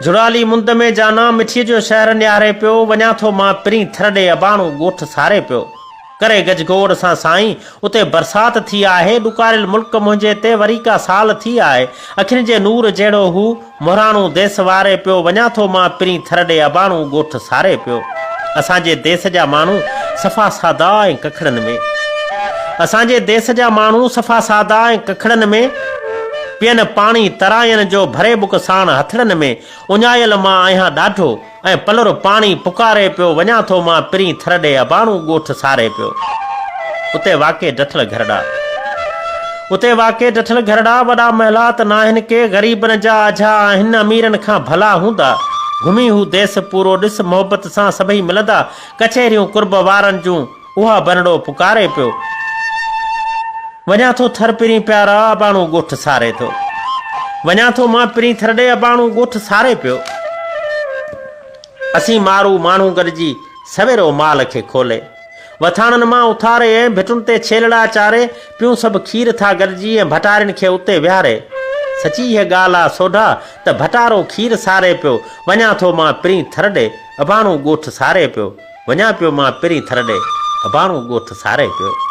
जुड़ाली मुंद में जाना मिठी जो शहर न्यारे पियो वञा थो मां पिरी थरड़े अबाणू ॻोठ सारे पियो करे गजगोड़ सां साईं उते बरसात थी आहे ॾुकारियल मुल्क मुंहिंजे ते वरी का साल थी आहे अखियुनि जे नूर जहिड़ो हू मोहराणो देस वारे पियो वञा थो मां पिरी थरड़े अबाणू ॻोठ सारे पियो असांजे देश जा माण्हू सफ़ा सादा ऐं कखड़नि में असांजे देश जा माण्हू सफ़ा सादा ऐं कखड़नि में पियनि पाणी तरायनि जो भरे बुक साण हथड़नि में उञायल मां आहियां ॾाढो ऐं पलर पाणी पुकारे पियो वञा थो मां पिरी थरड़े अबाणू ॻोठ सारे पियो उते वाके डठल घरड़ा वॾा महिलात न आहिनि के ग़रीबनि जा अझा आहिनि अमीरनि खां भला हूंदा घुमी हू देस पूरो ॾिस मोहबत सां सभई मिलंदा कचहरियूं कुर्ब वारनि जूं उहा बनड़ो पुकारे पियो वञा थो थर पिरी प्यारा अबाणू ॻोठ सारे थो वञा थो मां पिरी थरड़े अबाणू ॻोठ सारे पियो असीं मारू माण्हू गॾिजी सवेरो माल खे खोले वथाणनि मां उथारे ऐं भिटुनि ते छेलड़ा चारे पियूं सभु खीर था गॾिजी ऐं भटारियुनि खे उते विहारे सची हीअ ॻाल्हि आहे सोढा त भटारो खीर सारे पियो वञा थो मां पिरी थरड़े अबाणू ॻोठ सारे पियो वञा पियो मां पिरी थरड़े अबाणू ॻोठ सारे पियो